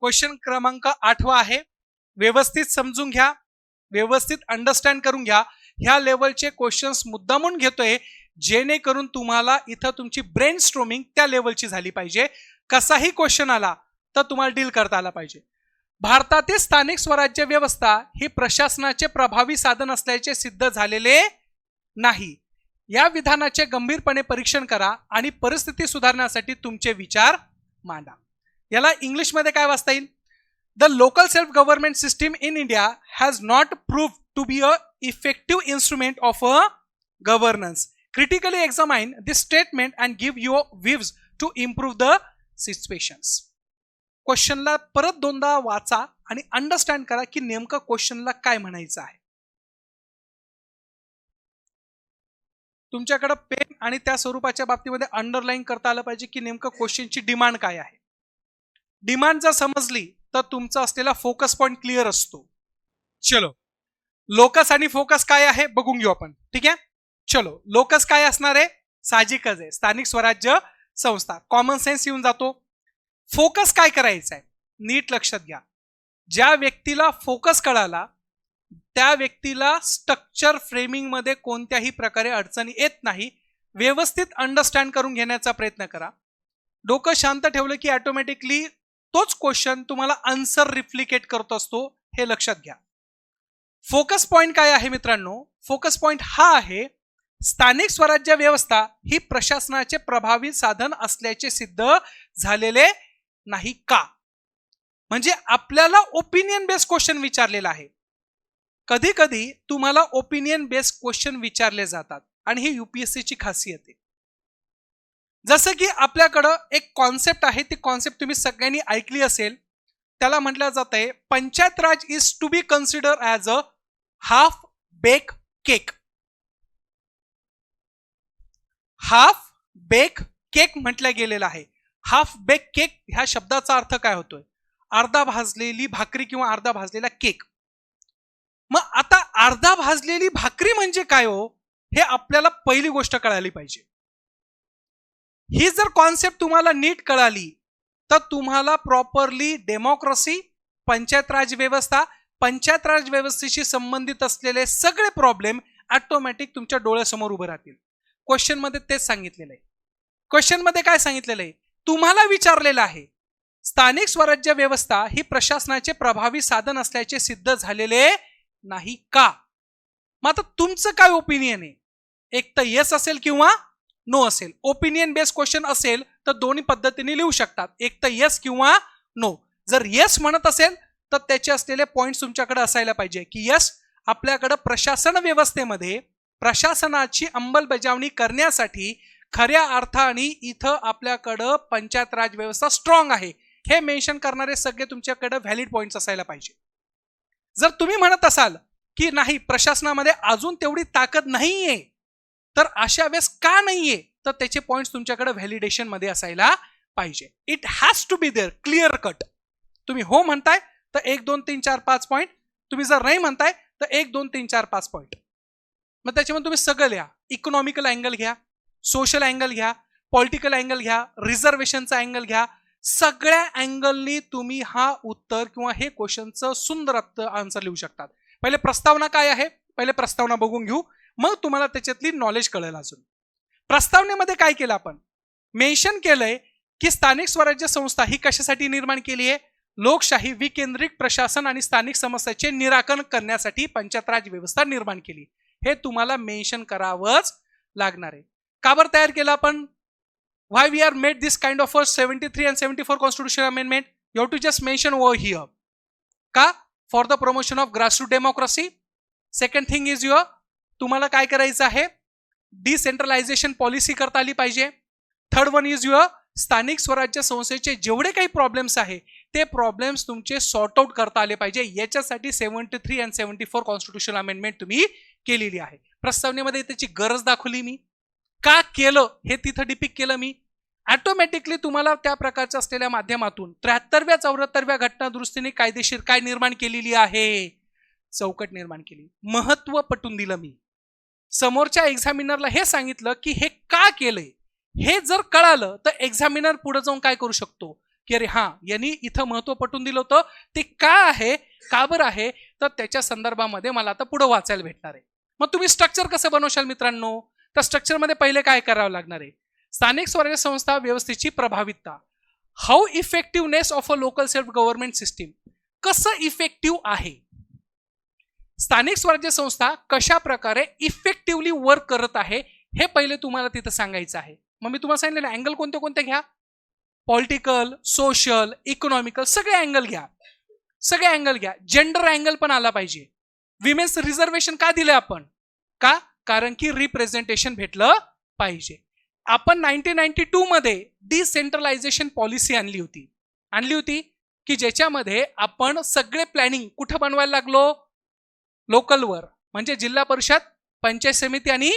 Question क्रमांक 8 आहे. व्यवस्थित समजून घ्या, व्यवस्थित अंडरस्टँड करून घ्या. ह्या लेवलचे क्वेश्चन्स मुद्दामून घेतोय जेणेकरून तुम्हाला इथं तुमची ब्रेन स्ट्रोमिंग त्या लेवलची झाली पाहिजे. कसाही क्वेश्चन आला तर तुम्हाला डील करता आला पाहिजे. भारतातील स्थानिक स्वराज्य व्यवस्था ही प्रशासनाचे प्रभावी साधन असल्याचे सिद्ध झालेले नाही. या विधानाचे गंभीरपणे परीक्षण करा आणि परिस्थिती सुधारण्यासाठी तुमचे विचार मांडा. याला इंग्लिशमध्ये काय वाचता येईल? The local self government system in India has not proved to be a effective instrument of a governance. Critically examine this statement and give your views to improve the situations. क्वेश्चनला परत दोनदा वाचा आणि अंडरस्टँड करा की नेमकं क्वेश्चनला काय म्हणायचं आहे. तुमच्याकडे पेन आणि त्या स्वरूपाच्या बाबतीमध्ये अंडरलाईन करता आलं पाहिजे की नेमकं क्वेश्चनची डिमांड काय आहे. डिमांड जर समजली तर तुमचा असलेला फोकस पॉइंट क्लिअर असतो. चलो, लोकस आणि फोकस काय आहे बघून घेऊ आपण. ठीक आहे, चलो. लोकस काय असणार आहे? साहजिकच आहे, स्थानिक स्वराज्य संस्था. कॉमन सेन्स येऊन जातो. फोकस काय करायचं आहे नीट लक्षात घ्या. ज्या व्यक्तीला फोकस कळाला त्या व्यक्तीला स्ट्रक्चर फ्रेमिंग मध्ये कोणत्याही प्रकारे अडचणी येत नाही. व्यवस्थित अंडरस्टँड करून घेण्याचा प्रयत्न करा. डोकं शांत ठेवलं की ऑटोमॅटिकली तोच क्वेश्चन तुम्हाला आन्सर रिफ्लिकेट करत असतो, हे लक्षात घ्या. फोकस पॉइंट काय आहे मित्रांनो? फोकस पॉइंट हा आहे स्थानिक स्वराज्य व्यवस्था ही प्रशासनाचे प्रभावी साधन असल्याचे सिद्ध झालेले नाही का. म्हणजे आपल्याला ओपिनियन बेस्ड क्वेश्चन विचारलेला आहे. कधी कधी तुम्हाला ओपिनियन बेस्ड क्वेश्चन विचारले जातात आणि ही UPSC ची खासियत आहे. जसं की आपल्याकडं एक कॉन्सेप्ट आहे, ती कॉन्सेप्ट तुम्ही सगळ्यांनी ऐकली असेल. त्याला म्हटलं जात आहे panchayat raj is to be consider as a half bake cake. Half bake cake म्हटलं गेलेलं आहे. हाफ बेक केक ह्या शब्दाचा अर्थ काय होतोय? अर्धा भाजलेली भाकरी किंवा अर्धा भाजलेला केक. मग आता अर्धा भाजलेली भाकरी म्हणजे काय हो, हे आपल्याला पहिली गोष्ट कळाली पाहिजे. ही जर कॉन्सेप्ट तुम्हाला नीट कळाली तर तुम्हाला प्रॉपरली डेमोक्रेसी, पंचायत राज व्यवस्था, पंचायत राज व्यवस्थेशी संबंधित असलेले सगळे प्रॉब्लेम ऑटोमॅटिक तुमच्या डोळ्यासमोर उभे राहतील. क्वेश्चन मध्ये तेच सांगितलेलं आहे. क्वेश्चन मध्ये काय सांगितलेलं आहे? तुम्हाला विचारलेलं आहे स्थानिक स्वराज्य व्यवस्था ही प्रशासनाचे प्रभावी साधन असल्याचे सिद्ध झालेले नाही का. मग आता तुमचं काय ओपिनियन आहे? एक तर येस असेल किंवा नो असेल. ओपिनियन बेस्ड क्वेश्चन असेल तर दोन्ही पद्धतीने लिहू शकतात, एक तर येस किंवा नो. जर येस म्हणत असेल तर त्याचे असलेले पॉइंट्स तुमच्याकडे असायला पाहिजे की येस, आपल्याकडे प्रशासन व्यवस्थेमध्ये प्रशासनाची अंमलबजावणी करण्यासाठी खऱ्या अर्थाने इथं आपल्याकडं पंचायत राज व्यवस्था स्ट्रॉंग आहे, हे मेन्शन करणारे सगळे तुमच्याकडे व्हॅलिड पॉइंट्स असायला पाहिजे. जर तुम्ही म्हणत असाल की नाही प्रशासनामध्ये अजून तेवढी ताकद नाहीये, तर अशा वेळेस का नाहीये, तर त्याचे पॉइंट्स तुमच्याकडे व्हॅलिडेशन मध्ये असायला पाहिजे. It has to be there, clear cut. तुम्ही हो म्हणताय तर 1 2 3 4 5 पॉईंट. तुम्ही जर नाही म्हणताय तर 1 2 3 4 5 पॉईंट. मग त्याच्यामध्ये तुम्ही सगळं लिहा. इकॉनॉमिकल अँगल घ्या, सोशल अँगल घ्या, पॉलिटिकल अँगल घ्या, रिझर्वेशनचा अँगल घ्या. सगळ्या अँगलनी तुम्ही हा उत्तर किंवा हे क्वेश्चनचं सुंदर आन्सर लिहू शकतात. पहिले प्रस्तावना काय आहे, पहिले प्रस्तावना बघून घेऊ, मग तुम्हाला त्याच्यातली नॉलेज कळेल. अजून प्रस्तावनेमध्ये काय केलं आपण? मेन्शन केलंय की स्थानिक स्वराज्य संस्था ही कशासाठी निर्माण केली आहे? लोकशाही, विकेंद्रित प्रशासन आणि स्थानिक समस्याचे निराकरण करण्यासाठी पंचायत राज व्यवस्था निर्माण केली. हे तुम्हाला मेन्शन करावंच लागणार आहे. का बरं तयार केलं आपण? Why we are made this kind of a 73 and 74 constitutional amendment? You have to just mention over here. का? For the promotion of grassroots democracy. Second thing is your, तुम्हाला काय करायचं आहे? डिसेंट्रलायझेशन पॉलिसी करता आली पाहिजे. थर्ड वन इज युअर, स्थानिक स्वराज्य संस्थेचे जेवढे काही प्रॉब्लेम्स आहे ते प्रॉब्लेम्स तुमचे सॉर्ट आउट करता आले पाहिजे. याच्यासाठी 73 and 74 कॉन्स्टिट्यूशनल अमेंडमेंट तुम्ही केलेली आहे. प्रस्तावनेमध्ये त्याची गरज दाखवली मी. का केलं हे तिथं डिपिक्ट केलं मी. ऑटोमॅटिकली तुम्हाला त्या प्रकारच्या असलेल्या माध्यमातून 73व्या 74व्या घटना दुरुस्तीने कायदेशीर काय निर्माण केलेली आहे? चौकट निर्माण केली. महत्व पटवून दिलं मी. समोरच्या एक्झामिनरला हे सांगितलं की हे का केलंय. हे जर कळालं तर एक्झामिनर पुढे जाऊन काय करू शकतो की अरे हा यांनी इथं महत्व पटवून दिलं होतं, ते का आहे, का बरं आहे, तर त्याच्या संदर्भामध्ये मला आता पुढे वाचायला भेटणार आहे. मग तुम्ही स्ट्रक्चर कसं बनवशाल मित्रांनो? तर स्ट्रक्चरमध्ये पहिले काय करावं लागणार आहे? स्थानिक स्वराज्य संस्था व्यवस्थेची प्रभावीता. How effectiveness of a local self government system. कसं इफेक्टिव्ह आहे, स्थानिक स्वराज्य संस्था कशा प्रकारे इफेक्टिव्हली वर्क करत आहे, हे पहिले तुम्हाला तिथं सांगायचं आहे. मग मी तुम्हाला सांगितलेलं अँगल कोणते कोणते घ्या, पॉलिटिकल, सोशल, इकॉनॉमिकल, सगळे अँगल घ्या, सगळे अँगल घ्या. जेंडर अँगल पण आला पाहिजे. विमेन्स रिझर्वेशन का दिलं आपण? का? कारण की रिप्रेझेंटेशन भेटलं पाहिजे. आपण 1992 मध्ये डिसेंट्रलायझेशन पॉलिसी आणली होती की ज्याच्यामध्ये आपण सगळे प्लॅनिंग कुठं बनवायला लागलो? लोकलवर, म्हणजे जिल्हा परिषद, पंचायत समिती आणि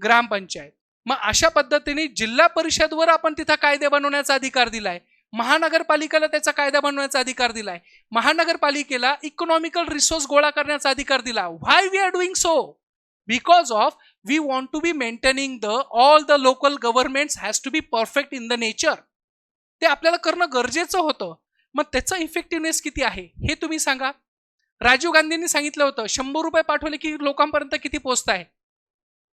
ग्रामपंचायत. मग अशा पद्धतीने जिल्हा परिषदवर आपण तिथं कायदे बनवण्याचा अधिकार दिलाय. महानगरपालिकेला त्याचा कायदा बनवण्याचा अधिकार दिलाय. महानगरपालिकेला इकॉनॉमिकल रिसोर्स गोळा करण्याचा अधिकार दिला. Why we are doing so? Because of we want to be maintaining all the local governments has to be perfect in the nature. ते आपल्याला करणं गरजेचं होतं. मग त्याचा इफेक्टिव्हनेस किती आहे हे तुम्ही सांगा. राजीव गांधींनी सांगितलं होतं 100 रुपये पाठवले की लोकांपर्यंत किती पोहोचताय?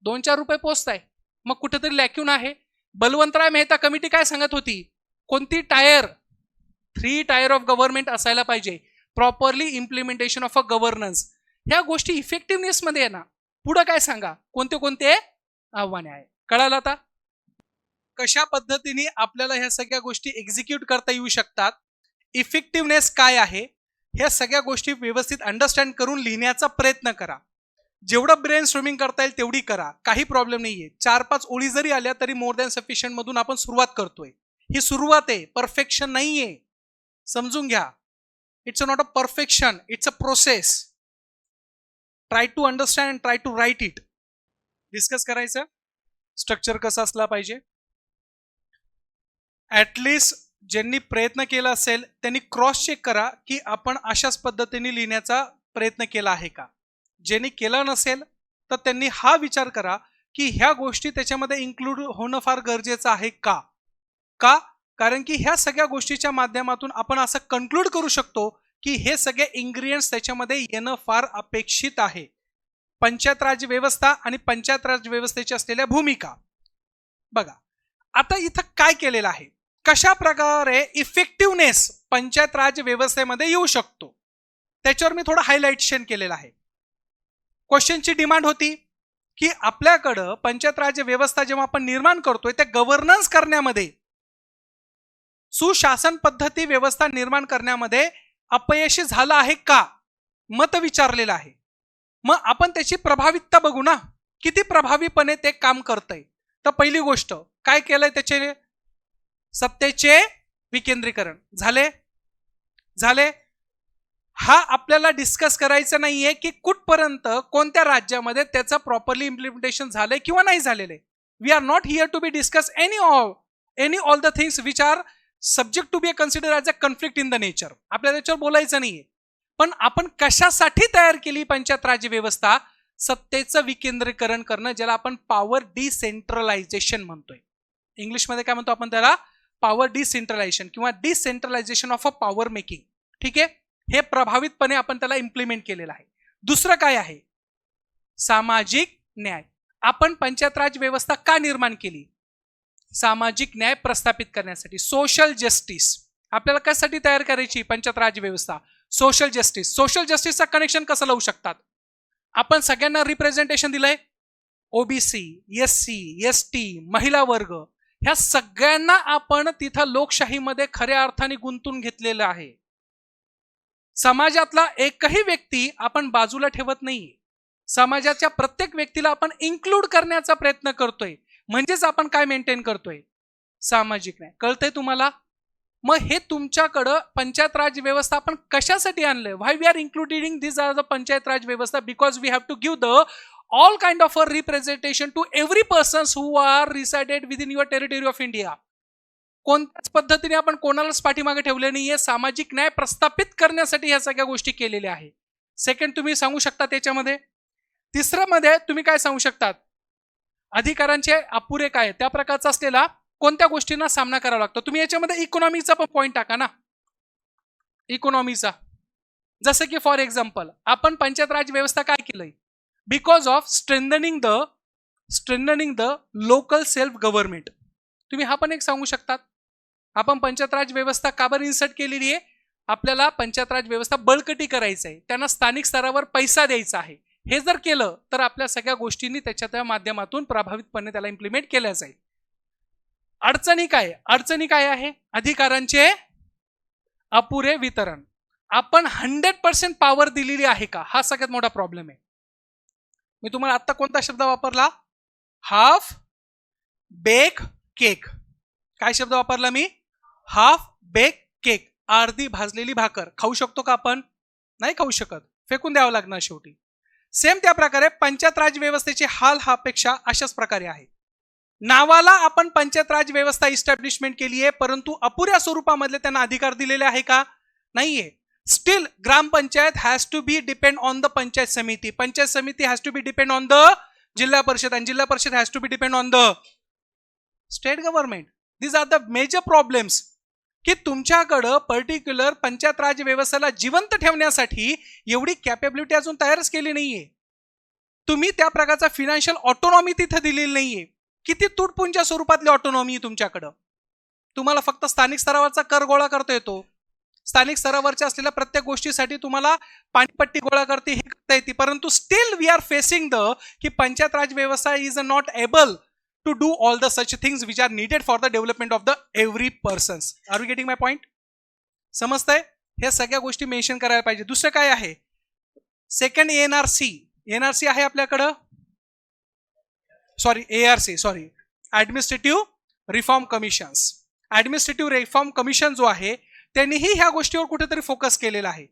2-4 रुपये पोहोचताय. मग कुठेतरी लॅक्यून आहे. बलवंतराय मेहता कमिटी काय सांगत होती? कोणती टायर? 3 टायर ऑफ गव्हर्नमेंट असायला पाहिजे. Properly implementation of a governance. ह्या गोष्टी इफेक्टिव्हनेस मध्ये आहे ना. पुढे काय सांगा, कोणते कोणते आव्हाने आहे? कळालं आता कशा पद्धतीने आपल्याला ह्या सगळ्या गोष्टी एक्झिक्यूट करता येऊ शकतात, इफेक्टिव्हनेस काय आहे, ह्या सगळ्या गोष्टी व्यवस्थित अंडरस्टँड करून लिहिण्याचा प्रयत्न करा. जेवढं ब्रेन स्ट्रीमिंग करता येईल तेवढी करा, काही प्रॉब्लेम नाहीये. 4-5 ओळी जरी आल्या तरी मोर दॅन सफिशियंट मधून आपण सुरुवात करतोय. ही सुरुवात आहे, परफेक्शन नाहीये, समजून घ्या. It's not a perfection, it's a process. Try to understand and try to write it. Discuss करायचं स्ट्रक्चर कसं असला पाहिजे. ऍटलिस्ट ज्यांनी प्रयत्न केला असेल त्यांनी क्रॉस चेक करा की आपण अशाच पद्धतीने लिहिण्याचा प्रयत्न केला आहे का. ज्यांनी केला नसेल तर त्यांनी हा विचार करा की ह्या गोष्टी त्याच्यामध्ये इन्क्लूड होणं फार गरजेचं आहे का. का? कारण की ह्या सगळ्या गोष्टीच्या माध्यमातून आपण असं कन्क्लूड करू शकतो की हे सगळे इन्ग्रेडियंट्स त्याच्यामध्ये येणं फार अपेक्षित आहे. पंचायत राज व्यवस्था आणि पंचायत राज व्यवस्थेची असलेल्या भूमिका बघा. आता इथं काय केलेलं आहे, कशा प्रकारे इफेक्टिव्हनेस पंचायत राज व्यवस्थेमध्ये येऊ शकतो, त्याच्यावर मी थोडं हायलाइटेशन केलेलं आहे. क्वेश्चनची डिमांड होती की आपल्याकडं पंचायत राज व्यवस्था जेव्हा आपण निर्माण करतोय त्या गव्हर्नन्स करण्यामध्ये, सुशासन पद्धती व्यवस्था निर्माण करण्यामध्ये अपयशी झालं आहे का, मत विचारलेलं आहे. मग आपण त्याची प्रभावीता बघू ना, किती प्रभावीपणे ते काम करतंय. तर पहिली गोष्ट काय केलंय, त्याचे सत्तेचे विकेंद्रीकरण झाले. हा आपल्याला डिस्कस करायचं नाहीये की कुठपर्यंत कोणत्या राज्यामध्ये त्याचं प्रॉपरली इम्प्लिमेंटेशन झालंय किंवा नाही झालेले. We are not here to be discuss any all the things which are subject to be consider as a conflict in the nature. आपल्याला त्याच्यावर बोलायचं नाहीये. पण आपण कशासाठी तयार केली पंचायत राज व्यवस्था? सत्तेचं विकेंद्रीकरण करणं, ज्याला आपण पॉवर डिसेंट्रलायझेशन म्हणतोय. इंग्लिशमध्ये काय म्हणतो आपण त्याला? पॉवर डिसेंट्रलायझेशन किंवा decentralisation of a power making. ठीक आहे, हे प्रभावितपणे आपण त्याला इम्प्लिमेंट केलेलं आहे. दुसरं काय आहे? सामाजिक न्याय. आपण पंचायत राज व्यवस्था का निर्माण केली? सामाजिक न्याय प्रस्थापित करण्यासाठी. सोशल जस्टिस आपल्याला कशासाठी तयार करायची पंचायत राज व्यवस्था? Social justice. सोशल जस्टिसचा कनेक्शन कसं लावू शकतात? आपण सगळ्यांना रिप्रेझेंटेशन दिलंय. ओबीसी, एससी, एसटी, महिला वर्ग, ह्या सगळ्यांना आपण तिथं लोकशाहीमध्ये खऱ्या अर्थाने गुंतून घेतलेलं आहे. समाजातला एकही व्यक्ती आपण बाजूला ठेवत नाही. समाजाच्या प्रत्येक व्यक्तीला आपण इन्क्लूड करण्याचा प्रयत्न करतोय. म्हणजेच आपण काय मेंटेन करतोय? सामाजिक न्याय. कळतंय तुम्हाला? मग हे तुमच्याकडं पंचायत राज व्यवस्था आपण कशासाठी आणलंय? Why we are including this are the panchayat raj व्यवस्था? Because we have to give the all kind of a representation to every persons who are resided within your territory of India. कोणत्याच पद्धतीने आपण कोणालाच पाठीमागे ठेवले नाहीये. सामाजिक न्याय प्रस्थापित करण्यासाठी ह्या सगळ्या गोष्टी केलेल्या आहे. सेकंड तुम्ही सांगू शकता त्याच्यामध्ये. तिसरं मध्ये तुम्ही काय सांगू शकतात? अधिकारांचे अपुरे काय, त्या प्रकारचा असलेला कोणत्या गोष्टींना सामना करावा लागतो. तुम्ही याच्यामध्ये इकॉनॉमीचा पण पॉईंट टाका ना, इकॉनॉमीचा. जसं की फॉर एक्झाम्पल आपण पंचायत राज व्यवस्था काय केलंय, because of strengthening the local self government. तुम्ही हा पण एक सांगू शकतात. आपण पंचायत राज व्यवस्था का बरं इन्सर्ट केलेली आहे, आपल्याला पंचायत राज व्यवस्था बळकटी करायचं आहे, त्यांना स्थानिक स्तरावर पैसा द्यायचा आहे. हे जर केलं तर आपल्या सगळ्या गोष्टींनी त्याच्या माध्यमातून प्रभावितपणे त्याला इम्प्लिमेंट केल्या जाईल. अडचणी काय आहे, अधिकारांचे अपुरे वितरण. आपण 100% पॉवर दिलेली आहे का, हा सगळ्यात मोठा प्रॉब्लेम आहे. मी तुम्हाला आता कोणता शब्द वापरला, हाफ बेक केक. काय शब्द वापरला मी, हाफ बेक केक. अर्धी भाजलेली भाकर खाऊ शकतो का आपण, नाही खाऊ शकत, फेकून द्यावं लागणार शेवटी. सेम त्या प्रकारे पंचायत राज व्यवस्थेची हाल हा पेक्षा अशाच प्रकारे आहे. नावाला आपण पंचायत राज व्यवस्था इस्टॅब्लिशमेंट केली आहे, परंतु अपुऱ्या स्वरूपामधले त्यांना अधिकार दिलेले आहे का, नाहीये. Still gram panchayat has to be depend on the panchayat samiti, panchayat samiti has to be depend on the Zilla Parishad, आणि Zilla Parishad has to be depend on the state government. These are the major problems, की तुमच्याकडं पर्टिक्युलर पंचायत राज व्यवस्थेला जिवंत ठेवण्यासाठी एवढी कॅपेबिलिटी अजून तयारच केली नाहीये. तुम्ही त्या प्रकारचा फिनान्शियल ऑटोनॉमी तिथे दिलेली नाहीये. किती तुटपुंच्या स्वरूपातली ऑटोनॉमी तुमच्याकडं. तुम्हाला फक्त स्थानिक स्तरावरचा कर गोळा करता येतो, स्थानिक स्तरावरच्या असलेल्या प्रत्येक गोष्टीसाठी तुम्हाला पाणीपट्टी गोळा करते, हे करता येते, परंतु स्टील वी आर फेसिंग की पंचायत राज व्यवस्था is not able to do all the such things which are needed for the development of the every persons. Are we getting my point? समजतंय? हे सगळ्या गोष्टी मेन्शन करायला पाहिजे. दुसरं काय आहे, सेकंड एनआरसी आहे आपल्याकडं, administrative reform commissions. Administrative reform commission जो आहे त्यांनीही ह्या गोष्टीवर कुठेतरी फोकस केलेला आहे,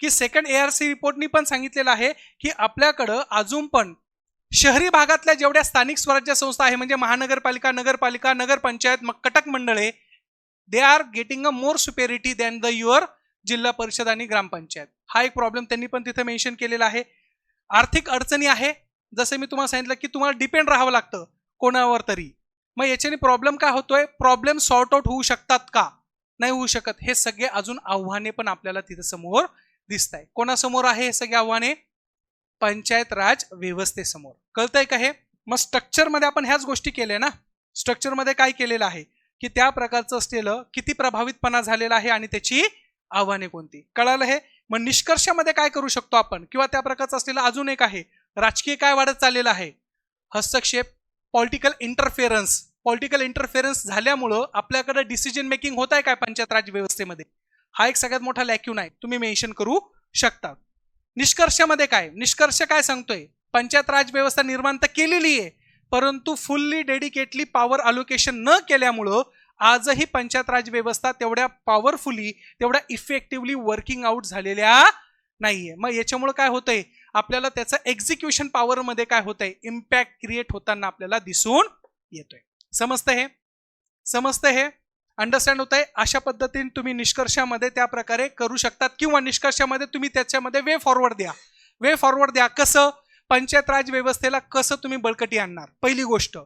की सेकंड एआरसी रिपोर्टनी पण सांगितलेलं आहे की आपल्याकडं अजून पण शहरी भागातल्या जेवढ्या स्थानिक स्वराज्य संस्था आहे, म्हणजे महानगरपालिका, नगरपालिका, नगरपंचायत, कटक मंडळे, they are getting a more superiority than the your जिल्हा परिषद आणि ग्रामपंचायत. हा एक प्रॉब्लेम त्यांनी पण तिथे मेन्शन केलेला आहे. आर्थिक अडचणी आहे, जसं मी तुम्हाला सांगितलं की तुम्हाला डिपेंड राहावं लागतं कोणावर तरी. मग याच्याने प्रॉब्लेम काय होतोय, प्रॉब्लेम सॉर्ट आउट होऊ शकतात का, नाही होऊ शकत. हे सगळे अजून आव्हाने पण आपल्याला तिथे समोर दिसत आहे. कोणासमोर आहे हे सगळे आव्हाने, पंचायत राज व्यवस्थेसमोर. कळतंय का हे? मग स्ट्रक्चरमध्ये आपण ह्याच गोष्टी केल्या ना. स्ट्रक्चरमध्ये काय केलेलं आहे की त्या प्रकारचं असलेलं किती प्रभावितपणा झालेला आहे आणि त्याची आव्हाने कोणती, कळालं हे. मग निष्कर्षामध्ये काय करू शकतो आपण, किंवा त्या प्रकारचं असलेलं अजून एक आहे, राजकीय काय वाढत चाललेलं आहे, हस्तक्षेप, पॉलिटिकल इंटरफेरन्स झाल्यामुळं आपल्याकडे डिसिजन मेकिंग होत आहे काय पंचायत राज व्यवस्थेमध्ये, हा एक सगळ्यात मोठा लॅक्यून आहे, तुम्ही मेन्शन करू शकता. निष्कर्षामध्ये काय, निष्कर्ष काय सांगतोय, पंचायत राज व्यवस्था निर्माण तर केलेली आहे, परंतु फुल्ली डेडिकेटली पॉवर अलोकेशन न केल्यामुळं आजही पंचायत राज व्यवस्था तेवढ्या पॉवरफुली, तेवढ्या इफेक्टिव्हली वर्किंग आउट झालेल्या नाहीये. मग याच्यामुळे काय होतंय, आपल्याला त्याचं एक्झिक्युशन पॉवरमध्ये काय होतंय, इम्पॅक्ट क्रिएट होताना आपल्याला दिसून येतोय. समजतं हे अंडरस्टँड होतंय. अशा पद्धतीने तुम्ही निष्कर्षामध्ये त्या प्रकारे करू शकतात, किंवा निष्कर्षामध्ये तुम्ही त्याच्यामध्ये वे फॉरवर्ड द्या. कसं, पंचायत राज व्यवस्थेला कसं तुम्ही बळकटी आणणार. पहिली गोष्ट,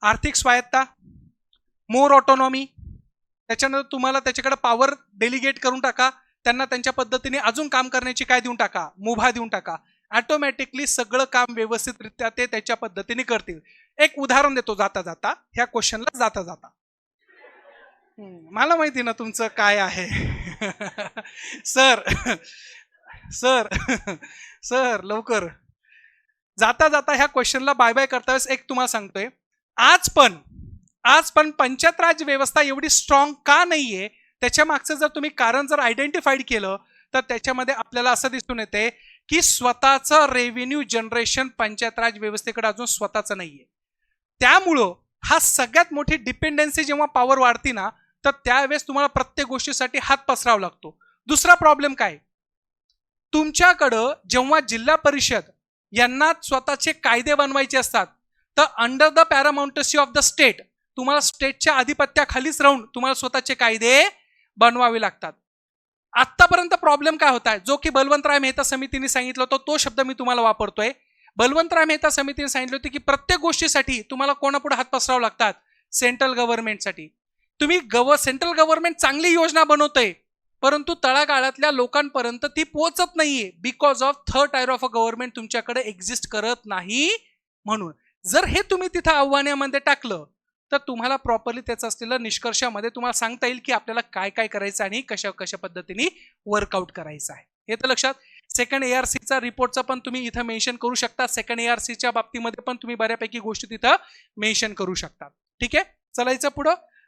आर्थिक स्वायत्ता, मोर ऑटोनॉमी. त्याच्यानंतर तुम्हाला त्याच्याकडे पॉवर डेलिगेट करून टाका, त्यांना त्यांच्या पद्धतीने अजून काम करण्याची काय देऊन टाका, मुभा देऊन टाका. ऑटोमॅटिकली सगळं काम व्यवस्थितरित्या ते त्याच्या पद्धतीने करतील. एक उदाहरण देतो जाता जाता, ह्या क्वेश्चनला जाता जाता. मला माहिती ना तुमचं काय आहे. सर लवकर. जाता जाता ह्या क्वेश्चनला बाय बाय करता वेळेस एक तुम्हाला सांगतोय, आज पण पंचायत राज व्यवस्था एवढी स्ट्रॉंग का नाहीये, त्याच्या मागचं जर तुम्ही कारण जर आयडेंटिफाईड केलं तर त्याच्यामध्ये आपल्याला असं दिसून येते की स्वतःचं रेव्हेन्यू जनरेशन पंचायत राज व्यवस्थेकडे अजून स्वतःचं नाहीये. त्यामुळं हा सगळ्यात मोठी डिपेंडन्सी जेव्हा पॉवर वाढती ना, तर त्यावेळेस तुम्हाला प्रत्येक गोष्टीसाठी हात पसरावा लागतो. दुसरा प्रॉब्लेम काय, तुमच्याकडं जेव्हा जिल्हा परिषद यांना स्वतःचे कायदे बनवायचे असतात, तर under the paramountcy of the state, तुम्हाला स्टेटच्या आधिपत्याखालीच राहून तुम्हाला स्वतःचे कायदे बनवावे लागतात. आतापर्यंत प्रॉब्लेम काय होता आहे, जो की बलवंतराय मेहता समितीने सांगितलं होतं, तो शब्द मी तुम्हाला वापरतोय. बलवंतराय मेहता समितीने सांगितलं होतं की प्रत्येक गोष्टीसाठी तुम्हाला कोणापुढे हात पसरावे लागतात, सेंट्रल गव्हर्नमेंटसाठी. तुम्ही सेंट्रल गव्हर्नमेंट चांगली योजना बनवतंय, परंतु तळागाळातल्या लोकांपर्यंत ती पोहोचत नाहीये because of third tier of a government तुमच्याकडे एक्झिस्ट करत नाही म्हणून. जर हे तुम्ही तिथं आव्हानामध्ये टाकलं तर तुम्हाला प्रॉपरली त्याचं असलेलं निष्कर्षामध्ये तुम्हाला सांगता येईल की आपल्याला काय काय करायचं आणि कशा कशा पद्धतीने वर्कआउट करायचं आहे. हे तर लक्षात. सेकंड ARCचा रिपोर्टचा पण तुम्ही इथं मेन्शन करू शकता. सेकंड ARCच्या बाबतीमध्ये पण तुम्ही बऱ्यापैकी गोष्टी तिथं मेन्शन करू शकता. ठीक आहे, चलायचं पुढं.